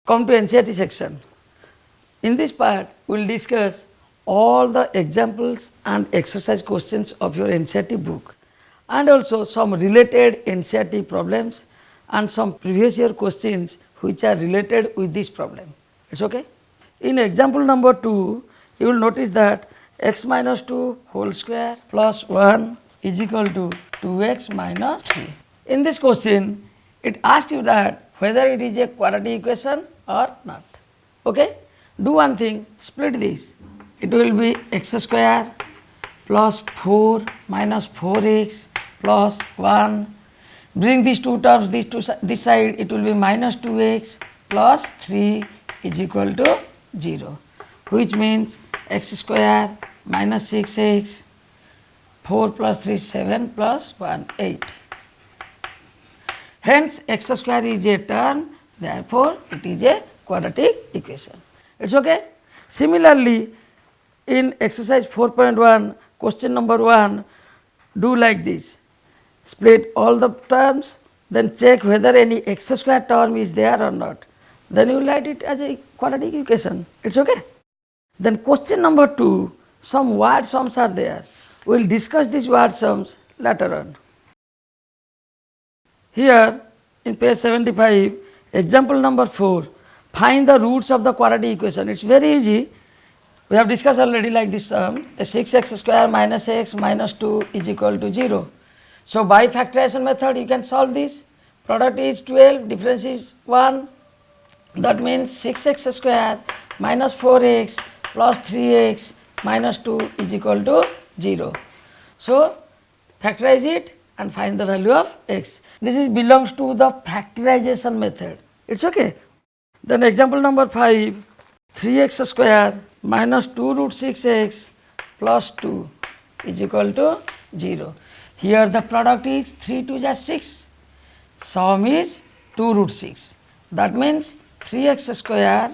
Come to Ncert section. In this part, we will discuss all the examples and exercise questions of your Ncert book, and also some related Ncert problems and some previous year questions which are related with this problem. It's okay. In example number 2, you will notice that x minus 2 whole square plus 1 is equal to 2x minus 3. In this question, it asks you that whether it is a quadratic equation or not. Okay? Do one thing, split this. It will be x square plus 4 minus 4x plus 1. Bring these two terms this side, it will be minus 2x plus 3 is equal to 0, which means x square minus 6x, 4 plus 3 7 plus 1 8. Hence x square is a term, therefore it is a quadratic equation. It's okay. Similarly, in exercise 4.1 question number 1, do like this. Split all the terms, then check whether any x square term is there or not. Then you write it as a quadratic equation. It's okay. Then question number 2, some word sums are there. We will discuss these word sums later on. Here in page 75, example number 4, find the roots of the quadratic equation. It's very easy. We have discussed already like this sum, a 6x square minus x minus 2 is equal to 0. So by factorization method you can solve this. Product is 12, difference is 1. That means 6x square minus 4x plus 3x minus 2 is equal to 0. So factorize it and find the value of x. This belongs to the factorization method. It's okay. Then example number 5, 3x square minus 2 root 6x plus 2 is equal to 0. Here the product is 3 2 is 6, sum is 2 root 6. That means 3x square,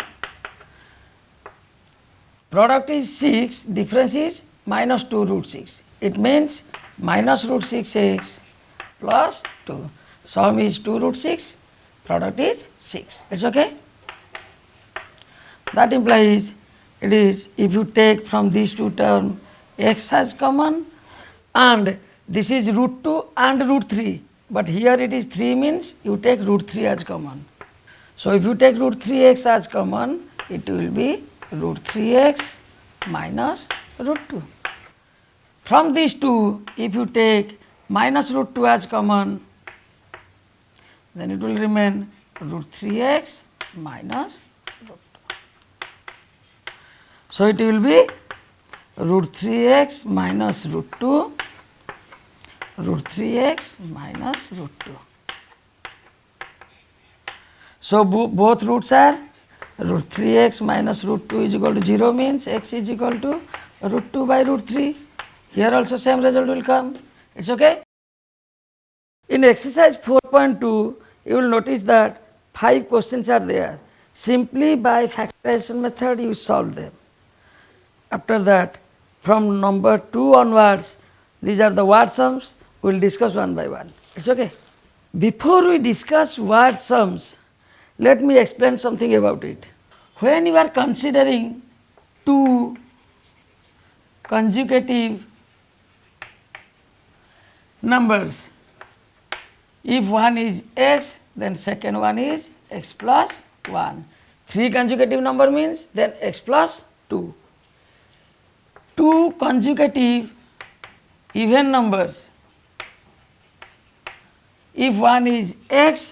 product is 6, difference is minus 2 root 6. It means minus root 6x plus 2. Sum is 2 root 6, product is 6. It's okay. That implies it is, if you take from these two terms x as common, and this is root 2 and root 3, but here it is 3 means you take root 3 as common. So if you take root 3x as common, it will be root 3x minus root 2. From these two, if you take minus root 2 as common, then it will remain root 3x minus root 2. So it will be root 3x minus root 2, root 3x minus root 2. So both roots are root 3x minus root 2 is equal to 0, means x is equal to root 2 by root 3. Here also same result will come. It's okay. In exercise 4.2, you will notice that 5 questions are there. Simply by factorization method you solve them. After that, from number 2 onwards, these are the word sums. We will discuss one by one. It's okay. Before we discuss word sums, let me explain something about it. When you are considering two conjugative numbers, if one is x, then second one is x plus 1. 3 conjugative number means then x plus 2. Two conjugative even numbers, if one is x,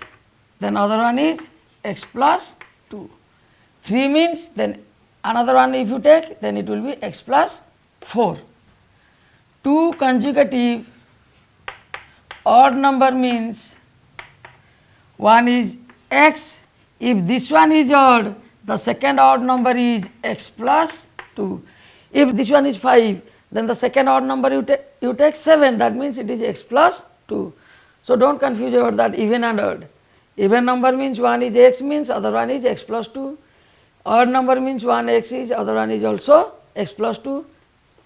then other one is x plus 2. 3 means then another one if you take, then it will be x plus 4. Two conjugative odd number means one is x, if this one is odd, the second odd number is x plus 2. If this one is 5, then the second odd number you take 7, that means it is x plus 2. So don't confuse about that even and odd. Even number means one is x, means other one is x plus 2. Odd number means one x is, other one is also x plus 2.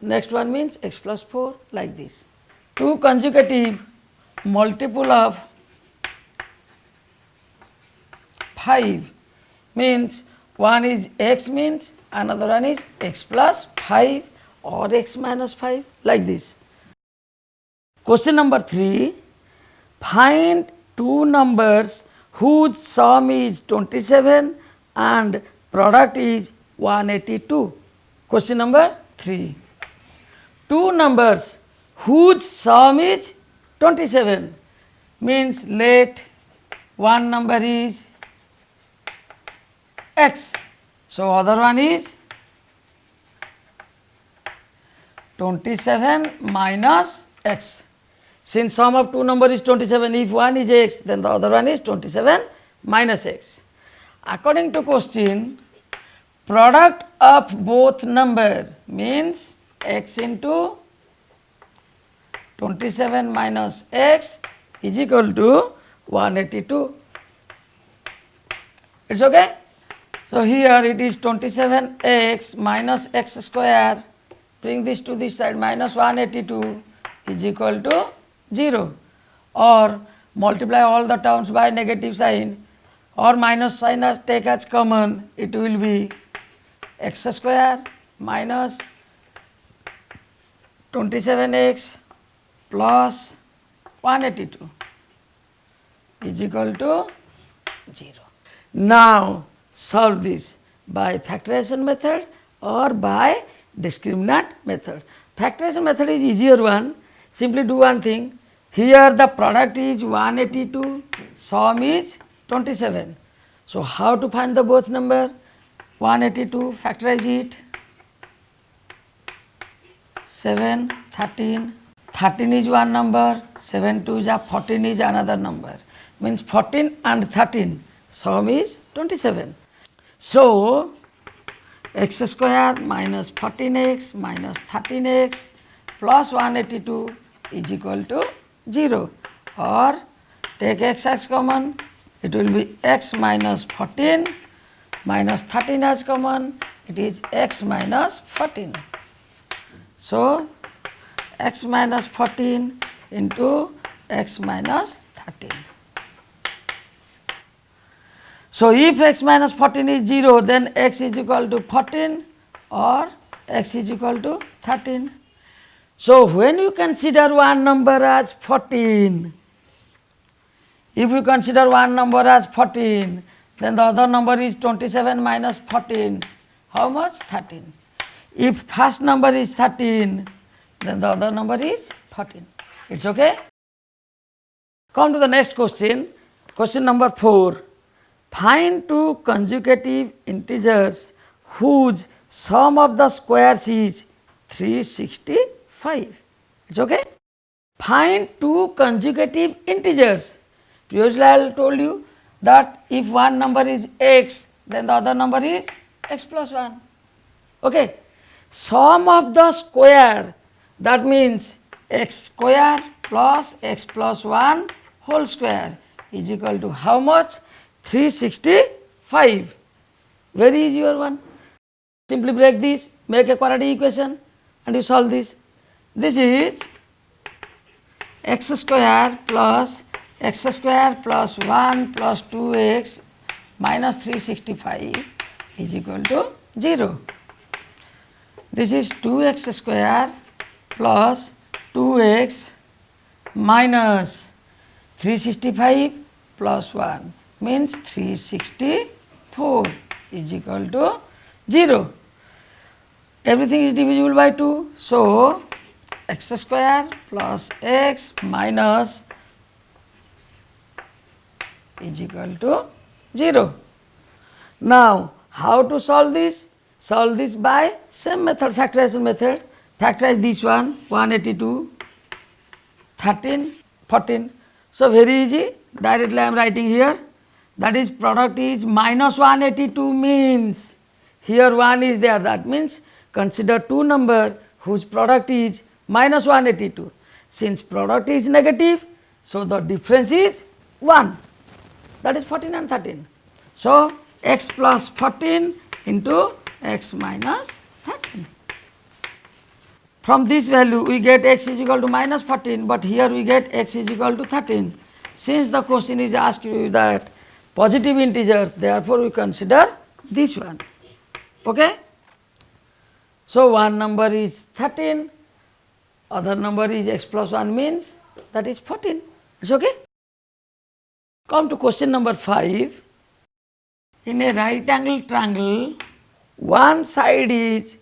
Next one means x plus 4, like this. Two conjugative multiple of 5 means one is x means another one is x plus 5 or x minus 5, like this. Question number 3, find two numbers whose sum is 27 and product is 182. Question number 3, two numbers whose sum is 27 means let one number is x, so other one is 27 minus x. Since sum of two number is 27, if one is x, then the other one is 27 minus x. According to question, product of both number means x into 27 minus x is equal to 182. It's okay? So here it is 27x minus x square, bring this to this side, minus 182 is equal to 0, or multiply all the terms by negative sign or minus sign as take as common, it will be x square minus 27x plus 182 is equal to 0. Now solve this by factorization method or by discriminant method. Factorization method is easier one. Simply do one thing. Here the product is 182, sum is 27. So how to find the both number? 182, factorize it. 7, 13. 13 is one number, 7 2 is 14 is another number. Means 14 and 13, sum is 27. So x square minus 14x minus 13x plus 182 is equal to 0, or take x as common, it will be x minus 14 minus 13 as common, it is x minus 14. So x minus 14 into x minus 13. So if x minus 14 is 0, then x is equal to 14 or x is equal to 13. So when you consider one number as 14, if you consider one number as 14, then the other number is 27 minus 14. How much? 13. If first number is 13, then the other number is 14. It's okay? Come to the next question. Question number 4. Find two conjugative integers whose sum of the squares is 365. It's okay? Find two conjugative integers. Previously I told you that if one number is x, then the other number is x plus 1. Okay? Sum of the square, that means x square plus x plus 1 whole square is equal to how much? 365. Very easy one. Simply break this, make a quadratic equation and you solve this. This is x square plus 1 plus 2x minus 365 is equal to 0. This is 2x square plus 2x minus 365 plus 1 means 364 is equal to 0. Everything is divisible by 2. So x square plus x minus is equal to 0. Now how to solve this? Solve this by same method, factorization method. Factorize this one, 182, 13, 14. So very easy, directly I am writing here. That is product is minus 182 means here 1 is there. That means consider two number whose product is minus 182. Since product is negative, so the difference is 1. That is 14 and 13. So x plus 14 into x minus 13. From this value we get x is equal to minus 14, but here we get x is equal to 13. Since the question is asked you that positive integers, therefore we consider this one. Okay? So one number is 13, other number is x plus 1 means that is 14. It's okay? Come to question number 5. In a right angle triangle, one side is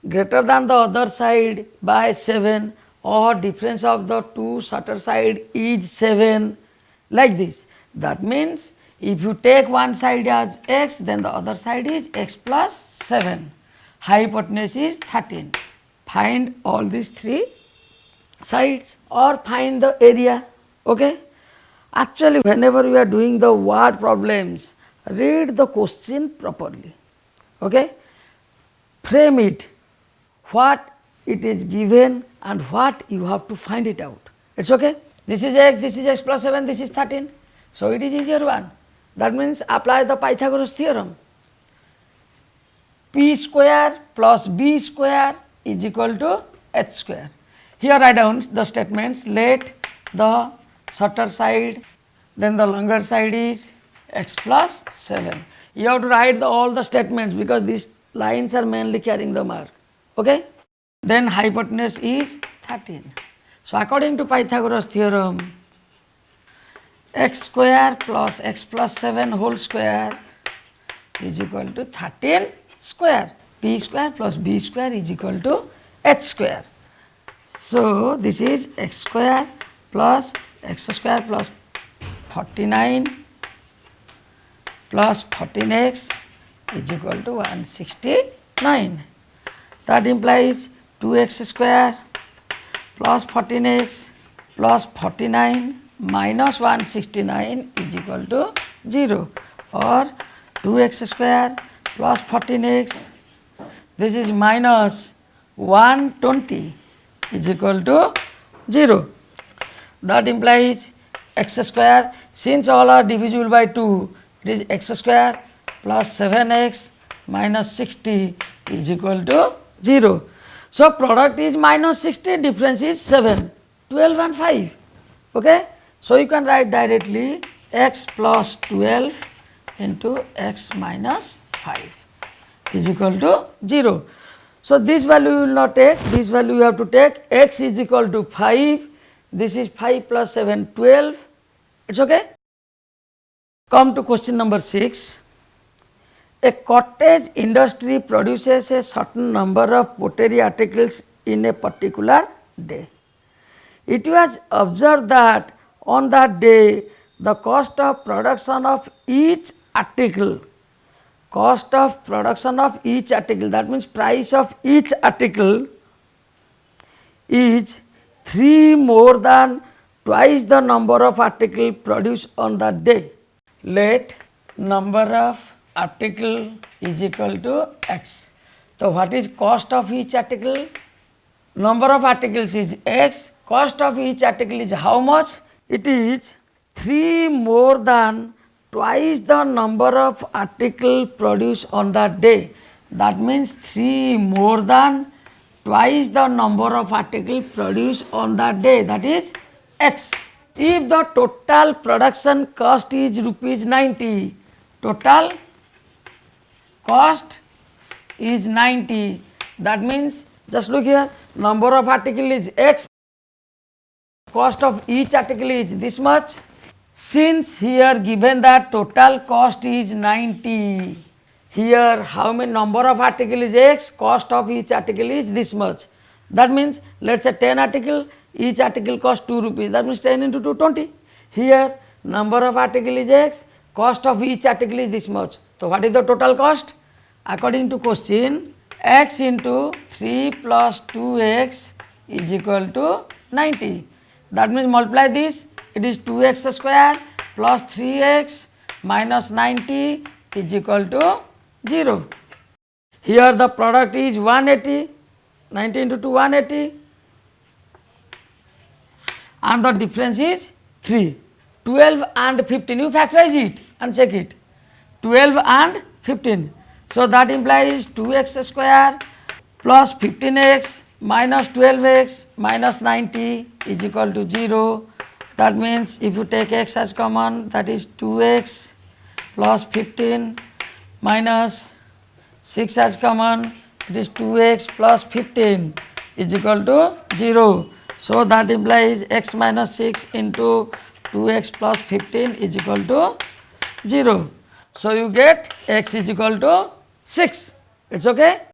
greater than the other side by 7, or difference of the two shorter side is 7, like this. That means if you take one side as x, then the other side is x plus 7. Hypotenuse is 13. Find all these three sides or find the area. Okay? Actually, whenever we are doing the word problems, read the question properly. Okay? Frame it, what it is given and what you have to find it out. It's okay? This is x plus 7, this is 13. So it is easier one. That means apply the Pythagoras theorem. P square plus b square is equal to h square. Here write down the statements. Let the shorter side, then the longer side is x plus 7. You have to write all the statements because these lines are mainly carrying the mark. Okay? Then hypotenuse is 13. So according to Pythagoras theorem, x square plus x plus 7 whole square is equal to 13 square. P square plus b square is equal to h square. So this is x square plus x square plus 49 plus 14x is equal to 169. That implies 2x square plus 14x plus 49 minus 169 is equal to 0, or 2x square plus 14x, this is minus 120 is equal to 0. That implies x square, since all are divisible by 2, it is x square plus 7x minus 60 is equal to 0. So product is minus 60, difference is 7, 12 and 5. Okay? So you can write directly x plus 12 into x minus 5 is equal to 0. So this value you will not take, this value you have to take. X is equal to 5, this is 5 plus 7, 12. It's okay? Come to question number 6. A cottage industry produces a certain number of pottery articles in a particular day. It was observed that on that day the cost of production of each article, that means price of each article is 3 more than twice the number of article produced on that day. Let number of article is equal to x. So what is cost of each article? Number of articles is x, cost of each article is how much? It is 3 more than twice the number of article produced on that day. That means 3 more than twice the number of article produced on that day, that is x. If the total production cost is rupees 90, total cost is 90, that means just look here, number of article is x, cost of each article is this much. Since here given that total cost is 90, here how many number of article is x, cost of each article is this much. That means let us say 10 article, each article cost 2 rupees, that means 10 into 2, 20. Here number of article is x, cost of each article is this much. So what is the total cost? According to question, x into 3 plus 2x is equal to 90. That means multiply this, it is 2x square plus 3x minus 90 is equal to 0. Here the product is 180, 90 into 2 180, and the difference is 3. 12 and 15, you factorize it and check it. 12 and 15. So that implies 2x square plus 15x minus 12x minus 90 is equal to 0. That means if you take x as common, that is 2x plus 15 minus 6 as common, it is 2x plus 15 is equal to 0. So that implies x minus 6 into 2x plus 15 is equal to 0. So you get x is equal to 6. It's okay.